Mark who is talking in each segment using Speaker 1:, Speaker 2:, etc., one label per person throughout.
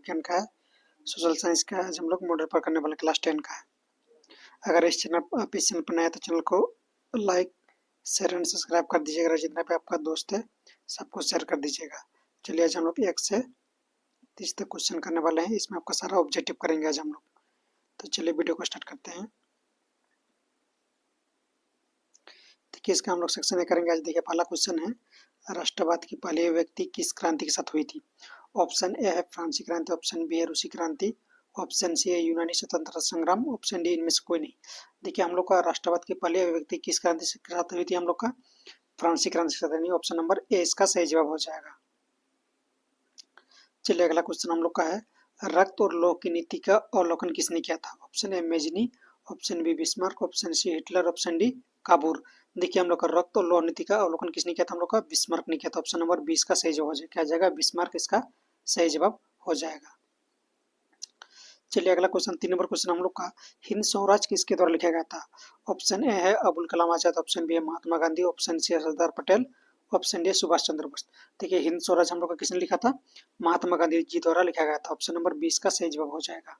Speaker 1: विज्ञान का है, सोशल साइंस का है। आज हम लोग मॉडल पर करने वाले क्लास 10 का है। अगर इस चैनल आप इस चैनल पर नए हैं तो चैनल को लाइक शेयर एंड सब्सक्राइब कर दीजिएगा। जितना भी आपका दोस्त है सबको शेयर कर दीजिएगा। चलिए आज हम लोग 1 से 30 तक क्वेश्चन करने वाले हैं। इसमें आपका सारा ऑब्जेक्टिव करेंगे आज हम लोग। तो चलिए वीडियो को स्टार्ट करते हैं। देखिए इसका हम लोग सेक्शन ए करेंगे आज। देखिए पहला क्वेश्चन है, राष्ट्रवाद की पहली अभिव्यक्ति किस क्रांति के साथ हुई थी? ऑप्शन ए है फ्रांसीसी क्रांति, ऑप्शन बी है रूसी क्रांति, ऑप्शन सी है यूनानी स्वतंत्रता संग्राम, ऑप्शन डी इनमें से कोई नहीं। देखिए हम लोग का राष्ट्रवाद की पहली अभिव्यक्ति किस क्रांति के साथ हुई थी? हम लोग का फ्रांसीसी क्रांति के साथ हुई। ऑप्शन नंबर ए इसका सही जवाब हो जाएगा। चलिए अगला क्वेश्चन हम लोग का है, रक्त और लौह की नीति का अवलोकन किसने किया था? Option A Mazzini, option B Bismarck, option C Hitler, option D Cavour. देखिए हम लोग का रक्त और लौह नीति का अवलोकन किसने किया था? हम लोग का बिस्मार्क ने किया था। ऑप्शन नंबर 20 का सही जवाब क्या जाएगा? बिस्मार्क इसका सही जवाब हो जाएगा। चलिए अगला क्वेश्चन 3 नंबर क्वेश्चन हम लोग का, हिंद स्वराज किसके द्वारा लिखा गया था? ऑप्शन ए है अबुल कलाम आजाद, ऑप्शन बी है महात्मा गांधी, ऑप्शन सी है सरदार पटेल, ऑप्शन डी है सुभाष चंद्र बोस। देखिए हिंद स्वराज हम लोग का किसने लिखा था? महात्मा गांधी जी द्वारा लिखा गया था। ऑप्शन नंबर 20 का सही जवाब हो जाएगा।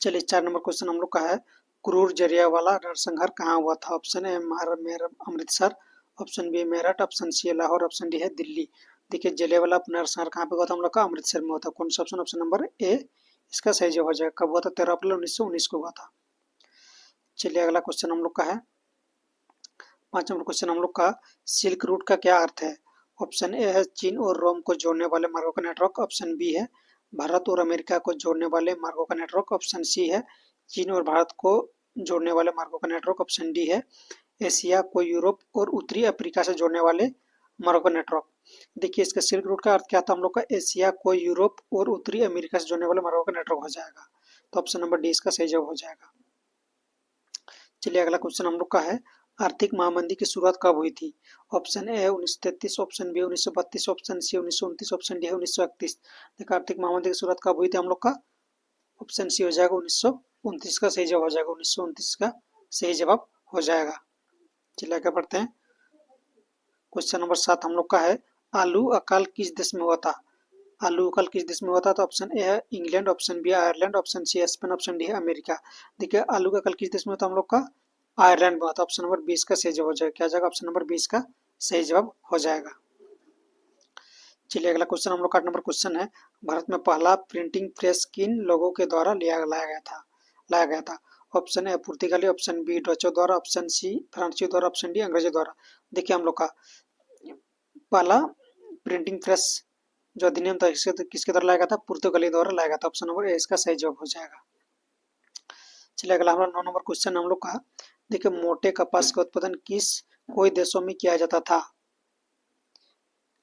Speaker 1: चलिए 4 नंबर क्वेश्चन हम लोग का है, क्रूर जलियांवाला नरसंहार कहाँ हुआ था? Option A Amritsar, option B Meerut, option C है लाहौर, ऑप्शन डी है दिल्ली। देखिए जलियांवाला नरसंहार कहाँ पे हुआ था? हम लोग का अमृतसर में हुआ था। कौन सा ऑप्शन? ऑप्शन नंबर ए इसका सही जवाब हो जाएगा। कब हुआ था? 13 अप्रैल 1919 को हुआ था। चलिए अगला क्वेश्चन हम लोग का है, 5 नंबर क्वेश्चन हम लोग का, सिल्क रूट का क्या अर्थ है? ऑप्शन ए है चीन और रोम को जोड़ने वाले मार्गों का नेटवर्क, ऑप्शन बी है भारत और अमेरिका को जोड़ने वाले मार्गों का नेटवर्क, ऑप्शन सी है चीन और भारत को जोड़ने वाले मार्गों का नेटवर्क, ऑप्शन डी है एशिया को यूरोप और उत्तरी अफ्रीका से जोड़ने वाले मार्गों का नेटवर्क। देखिए इसका सिल्क रूट का अर्थ क्या था? हम लोग का एशिया को यूरोप और उत्तरी अमेरिका से जोड़ने वाले मार्गों का नेटवर्क हो जाएगा। तो ऑप्शन नंबर डी इसका सही जवाब हो जाएगा। चलिए अगला क्वेश्चन हम लोग का है, आर्थिक महामंदी की शुरुआत कब हुई थी? ऑप्शन ए है 1933, option B 1932, option C 1929, option D है 1931। देखिए आर्थिक महामंदी की शुरुआत कब हुई थी? हम लोग का ऑप्शन सी हो जाएगा 1929 का सही जवाब हो जाएगा। 1929 का सही जवाब हो जाएगा। चलिए आगे बढ़ते हैं। क्वेश्चन नंबर 7 हम लोग का है, आलू अकाल किस देश में हुआ था? आलू अकाल किस देश में हुआ था? तो ऑप्शन ए है इंग्लैंड, ऑप्शन बी है आयरलैंड, ऑप्शन सी है स्पेन, ऑप्शन डी है अमेरिका। देखिए आलू अकाल किस देश में हुआ था? हम लोग का आयरलैंड में हुआ था। ऑप्शन नंबर 20 का सही जवाब हो जाएगा। क्या जाएगा? ऑप्शन नंबर 20 का सही जवाब हो जाएगा। चलिए अगला क्वेश्चन हम लोग का 8 नंबर क्वेश्चन है, भारत में पहला प्रिंटिंग प्रेस किन लोगों के द्वारा लाया गया था? ऑप्शन ए पुर्तगाली, ऑप्शन बी डचों द्वारा, ऑप्शन सी फ्रांसीसियों द्वारा, ऑप्शन डी अंग्रेजों द्वारा। देखिए हम लोग का पहला प्रिंटिंग प्रेस जो अधिनियम था किसके द्वारा लाया गया था? पुर्तगाली द्वारा लाया गया था। ऑप्शन नंबर ए इसका सही जवाब हो जाएगा। चलिए अगला हमारा 9 नंबर क्वेश्चन हम लोग का, देखिए मोटे कपास का उत्पादन कोई देशों में किया जाता था,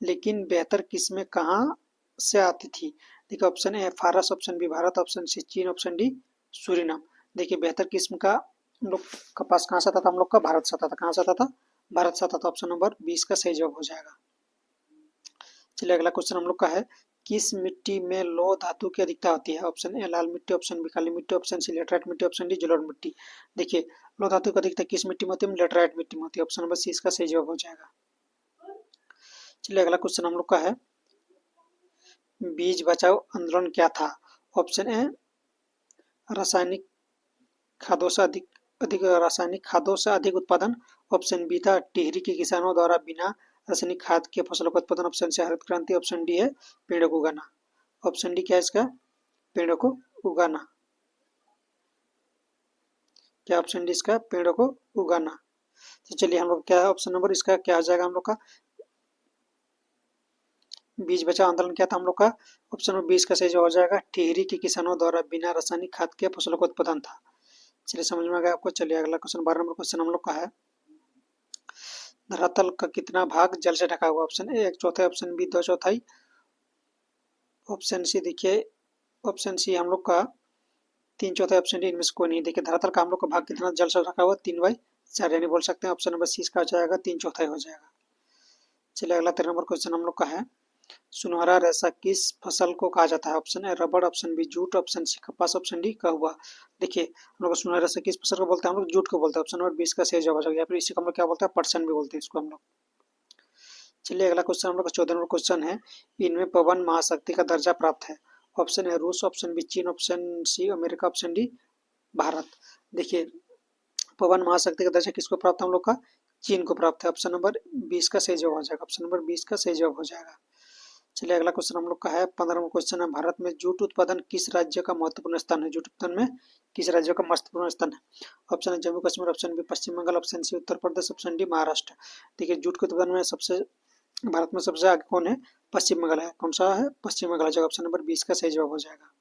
Speaker 1: लेकिन बेहतर किस्में कहाँ से आती थी? देखिए ऑप्शन ए फारस, option B Bharat, option C चीन, ऑप्शन डी सूरीनाम। देखिए बेहतर किस्म का हम लोग कपास कहाँ से आता था? हम लोग का भारत से आता था। कहाँ से आता था? भारत से आता था। ऑप्शन नंबर 20 का सही जवाब हो जाएगा। चलिए अगला क्वेश्चन हम लोग का है, किस मिट्टी में लौह धातु की अधिकता होती है? ऑप्शन ए लाल मिट्टी, ऑप्शन बी काली मिट्टी, ऑप्शन सी लेटराइट मिट्टी, ऑप्शन डी जलोढ़ मिट्टी। देखिए लौह धातु की अधिकता किस मिट्टी में होती है? लेटराइट मिट्टी में होती है। ऑप्शन नंबर सी इसका सही जवाब हो जाएगा। चलिए अगला क्वेश्चन हम लोग का है, बीज बचाओ आंदोलन क्या था? ऑप्शन ए रासायनिक खादों से अधिक रासायनिक खादों से अधिक उत्पादन, ऑप्शन बी था टिहरी के किसानों द्वारा बिना रासायनिक खाद के फसलों का उत्पादन, ऑप्शन सी हरित क्रांति, ऑप्शन डी है पेड़ों को उगाना। ऑप्शन डी क्या है इसका? पेड़ों को उगाना। क्या ऑप्शन डी इसका? पेड़ों को उगाना। तो चलिए हम लोग क्या है ऑप्शन नंबर इसका क्या हो जाएगा? हम लोग का बीज बचाओ आंदोलन क्या था? हम लोग का ऑप्शन नंबर 20 का सही जवाब हो जाएगा, टिहरी के किसानों द्वारा बिना रासायनिक खाद के फसलों का उत्पादन था। चलिए समझ में आ गया आपको। चलिए अगला क्वेश्चन 12 नंबर क्वेश्चन हम लोग का है, धरातल का कितना भाग जल से ढका हुआ? Option A 1/4, option B 2/4, option C देखिए ऑप्शन सी हम लोग का 3/4, ऑप्शन डी इनमें से कोई नहीं। देखिए धरातल का हम लोग का भाग कितना जल से ढका हुआ? 3/4 यानी बोल सकते हैं ऑप्शन नंबर सी इसका हो जाएगा 3/4 हो जाएगा। चलिए अगला 13 नंबर क्वेश्चन हम लोग का है, सुनहरा रेशा किस फसल को कहा जाता है? ऑप्शन ए रबड़, ऑप्शन बी जूट, ऑप्शन सी कपास, ऑप्शन डी कहवा। देखिए हम लोग सुनहरा रेशा किस फसल को बोलते हैं? हम लोग जूट को बोलते हैं। ऑप्शन नंबर 20 का सही जवाब हो जाएगा। या फिर इसी को हम लोग क्या बोलते हैं? पर्सन भी बोलते हैं इसको हम लोग। चलिए अगला क्वेश्चन हम लोग का 14 नंबर क्वेश्चन है, इनमें पवन महाशक्ति का दर्जा प्राप्त है। ऑप्शन है रूस, ऑप्शन बी चीन, option C America, option D Bharat. देखिए पवन महाशक्ति का दर्जा किसको प्राप्त है हम लोग का, चीन को प्राप्त है। ऑप्शन नंबर 20 का सही जवाब हो जाएगा, ऑप्शन नंबर 20 का सही जवाब हो जाएगा। चलिए अगला क्वेश्चन हम लोग का है 15 नंबर क्वेश्चन है, भारत में जूट उत्पादन किस राज्य का महत्वपूर्ण स्थान है। जूट उत्पादन में किस राज्य का महत्वपूर्ण स्थान है। ऑप्शन है जम्मू कश्मीर, ऑप्शन बी पश्चिम Bengal, option C Uttar Pradesh, option D Maharashtra. देखिए जूट के उत्पादन में सबसे भारत में सबसे आगे कौन है, पश्चिम बंगाल है। कौन सा है, पश्चिम बंगाल है। ऑप्शन नंबर 20 का सही जवाब हो जाएगा।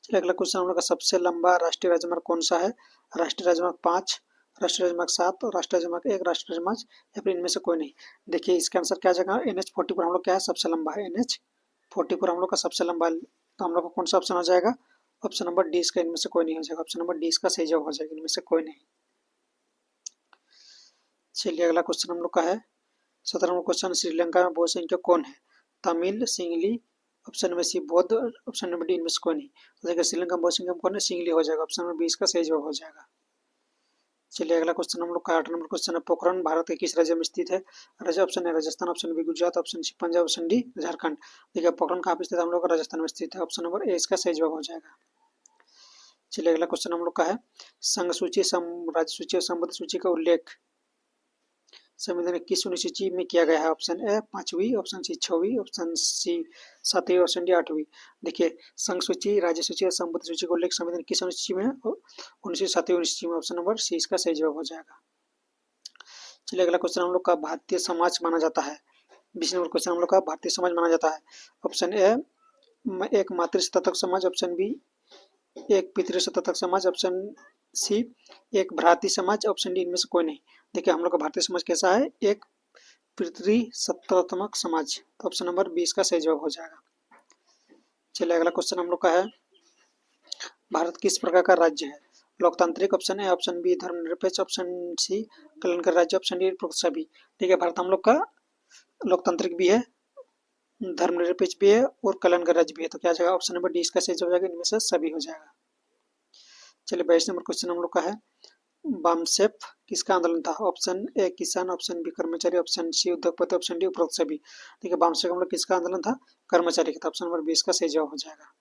Speaker 1: चलिए अगला क्वेश्चन हम लोग का सबसे लंबा राष्ट्रीय राजमार्ग कौन सा है। राष्ट्रीय राजमार्ग 5, राष्ट्रीय राजमार्ग 7, राष्ट्रीय राजमार्ग 1, राष्ट्रीय राजमार्ग या फिर इनमें से कोई नहीं। देखिए इसका आंसर क्या आ जाएगा, NH44 हम लोग क्या है सबसे लंबा है। NH44 हम लोग का सबसे लंबा है, तो हम लोग का कौन सा ऑप्शन हो जाएगा, ऑप्शन नंबर डी इसका इनमें से कोई नहीं हो जाएगा। ऑप्शन नंबर डी इसका सही जवाब हो जाएगा, इनमें से कोई नहीं। चलिए अगला क्वेश्चन हम लोग का है 17 नंबर क्वेश्चन, श्रीलंका में बहुसंख्यक कौन है। Tamil, Singhali, option number C बौद्ध, ऑप्शन नंबर डी इनमें से कोई नहीं। तो देखिए श्रीलंका में बहुसंख्यक कौन है, सिंगली हो जाएगा। ऑप्शन नंबर 20 का सही जवाब हो जाएगा। चलिए अगला क्वेश्चन हम लोग का 8 नंबर क्वेश्चन है, पोखरण भारत के किस राज्य में स्थित है। राज्य ऑप्शन है Rajasthan, option B Gujarat, option C Punjab, option D Jharkhand. देखिए पोखरण कहाँ पे स्थित है, हम लोग का राजस्थान में स्थित है। ऑप्शन नंबर ए इसका सही जवाब हो जाएगा। चलिए अगला क्वेश्चन हम लोग का है, संघ सूची, राज्य सूची और संबद्ध सूची का उल्लेख संविधान की किस अनुसूची में किया गया है। ऑप्शन ए 5वीं, ऑप्शन सी 6वीं, ऑप्शन सी 7वीं, ऑप्शन डी 8वीं। देखिए संघ सूची, राज्य सूची और संबद्ध सूची का उल्लेख संविधान किस अनुसूची में है, 7वीं अनुसूची में। ऑप्शन नंबर सी इसका सही जवाब हो जाएगा। चलिए अगला क्वेश्चन हम लोग का भारतीय समाज माना जाता है। 20 नंबर क्वेश्चन हम लोग का भारतीय समाज माना जाता है। ऑप्शन ए एक मातृ शतक समाज, ऑप्शन बी एक पितृ शतक समाज, ऑप्शन सी एक भ्रातृ समाज, ऑप्शन डी इनमें से कोई नहीं। देखिए हम लोग का भारतीय समाज कैसा है, एक पितृ सत्तात्मक समाज। तो ऑप्शन नंबर 20 का सही जवाब हो जाएगा। चलिए अगला क्वेश्चन हम लोग का है, भारत किस प्रकार का राज्य है। लोकतांत्रिक, ऑप्शन ए, ऑप्शन बी धर्मनिरपेक्ष, ऑप्शन सी कल्याणकारी राज्य, ऑप्शन डी सभी। ठीक है भारत हम लोग का लोकतांत्रिक भी है, धर्मनिरपेक्ष भी है और कल्याणकारी राज्य भी है। तो क्या जाएगा, ऑप्शन नंबर डी इसका सही जवाब हो जाएगा, इनमें से सभी हो जाएगा। चलिए 22 नंबर क्वेश्चन हम लोग का है, बामसेफ किसका आंदोलन था। ऑप्शन ए किसान, ऑप्शन बी कर्मचारी, ऑप्शन सी उद्योगपति, ऑप्शन डी उपरोक्त सभी। ठीक है बामसेफ हम लोग किसका आंदोलन था, कर्मचारी का था। ऑप्शन नंबर 20 का सही जवाब हो जाएगा।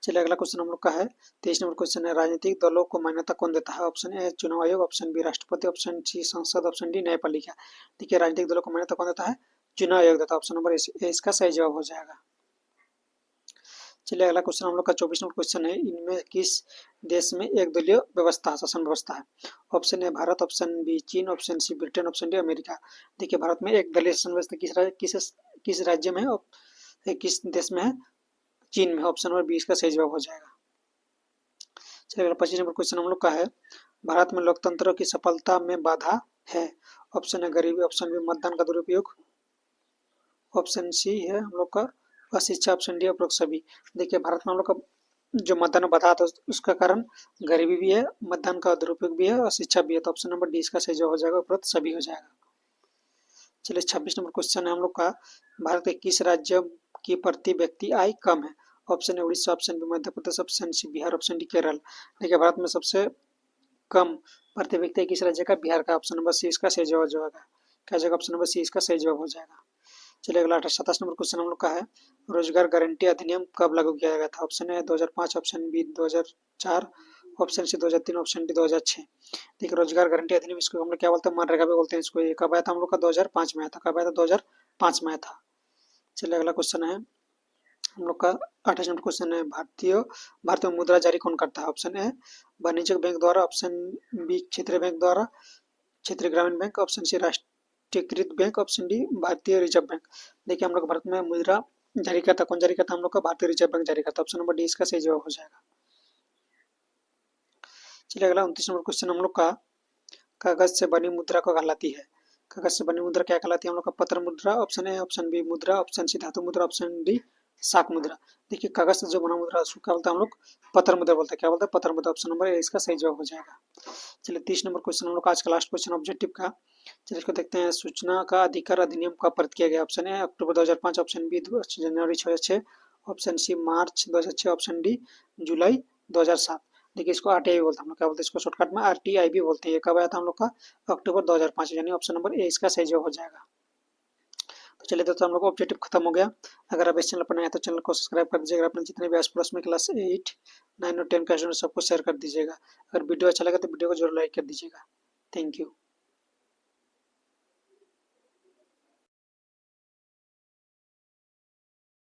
Speaker 1: चलिए अगला क्वेश्चन हम लोग का है 23 नंबर क्वेश्चन है, राजनीतिक दलों को मान्यता कौन देता है। ऑप्शन ए चुनाव आयोग, ऑप्शन बी राष्ट्रपति, ऑप्शन सी संसद, ऑप्शन डी न्यायपालिका। देखिए राजनीतिक दलों को मान्यता कौन देता है, चुनाव आयोग देता है। ऑप्शन नंबर ए इसका सही जवाब हो जाएगा। चलिए अगला क्वेश्चन हम लोग का 24 नंबर क्वेश्चन है, इनमें किस देश में एक दलीय व्यवस्था शासन व्यवस्था है। Option A Bharat, option B चीन, option C Britain, option D America. देखिए भारत में एक दलीय शासन व्यवस्था किस राज्य में है, किस देश में है, चीन में। ऑप्शन नंबर 20 का सही जवाब हो जाएगा। चलिए 25 नंबर क्वेश्चन हम लोग का है, भारत में लोकतंत्र की सफलता में बाधा है। ऑप्शन है गरीबी, ऑप्शन बी मतदान का दुरुपयोग, ऑप्शन सी है हम लोग का अशिक्षा, ऑप्शन डी उपरोक्त सभी। देखिए भारत में हम लोग का जो मतदान में बाधा था उसका कारण गरीबी भी है, मतदान का दुरुपयोग भी है और शिक्षा भी है। तो ऑप्शन नंबर डी इसका सही जवाब हो जाएगा, उपरोक्त सभी हो जाएगा। चलिए 26 नंबर क्वेश्चन है हम लोग का, भारत के किस राज्य की प्रति व्यक्ति आय कम है। ऑप्शन है Orissa, option B Madhya Pradesh, option C Bihar, option D Kerala. देखिए भारत में सबसे कम प्रति व्यक्ति किस राज्य का, बिहार का। ऑप्शन नंबर सी इसका सही जवाब हो जाएगा, क्या जाएगा, ऑप्शन नंबर सी इसका सही जवाब हो जाएगा। चलिए अगला 27 नंबर क्वेश्चन हम लोग का है, रोजगार गारंटी अधिनियम कब लागू किया गया था। ऑप्शन है 2005, option B 2004, option C 2003, option D 2006। देखिए रोजगार गारंटी अधिनियम इसको हम लोग क्या बोलते हैं, मनरेगा भी बोलते हैं इसको। ये कब आया था हम लोग का, 2005 में आया था। कब आया था, 2005 में आया था। चलिए अगला क्वेश्चन है हम लोग का 28 नंबर क्वेश्चन है, भारत में मुद्रा जारी कौन करता है। ऑप्शन ए वाणिज्यिक बैंक द्वारा, ऑप्शन बी क्षेत्रीय बैंक द्वारा, क्षेत्रीय ग्रामीण बैंक, ऑप्शन सी राष्ट्रीयकृत बैंक, ऑप्शन डी भारतीय रिजर्व बैंक। देखिए हम लोग भारत में मुद्रा जारी करता, कौन जारी करता हम लोग का, भारतीय रिजर्व बैंक जारी करता। ऑप्शन नंबर डी इसका सही जवाब हो जाएगा। चलिए अगला 29 नंबर क्वेश्चन हम लोग का, कागज से बनी मुद्रा को कहलाती है। कागज से बनी मुद्रा क्या कहलाती है हम लोग का, पत्र मुद्रा, ऑप्शन ए, ऑप्शन बी मुद्रा, ऑप्शन सी धातु मुद्रा, ऑप्शन डी शाक मुद्रा। देखिए कागज से जो बना मुद्रा उसको क्या बोलते हैं हम लोग, पत्र मुद्रा बोलते हैं। क्या बोलते हैं, पत्र मुद्रा। ऑप्शन नंबर ए इसका सही जवाब हो जाएगा। चलिए 30 नंबर क्वेश्चन हम लोग का आज का लास्ट क्वेश्चन ऑब्जेक्टिव का। चलिए इसको देखते हैं, सूचना का अधिकार अधिनियम कब पारित किया गया। Option A October 2005, option B जनवरी 2006, option C March 2006, option D जुलाई 2007। देखिए इसको आरटीआई बोलते हैं हम लोग, क्या बोलते हैं इसको शॉर्टकट में आरटीआई भी बोलते हैं। ये कब आया था हम लोग का, अक्टूबर 2005, यानी ऑप्शन नंबर ए इसका सही जवाब हो जाएगा। तो चलिए दोस्तों हम लोग का ऑब्जेक्टिव खत्म हो गया। अगर आप इस चैनल पर नए हैं तो चैनल को सब्सक्राइब कर दीजिएगा, अपने जितने भी आस पड़ोस में क्लास 8, 9 और 10 का स्टूडेंट सबको शेयर कर दीजिएगा। अगर वीडियो अच्छा लगा तो वीडियो को जरूर लाइक कर दीजिएगा। Thank you.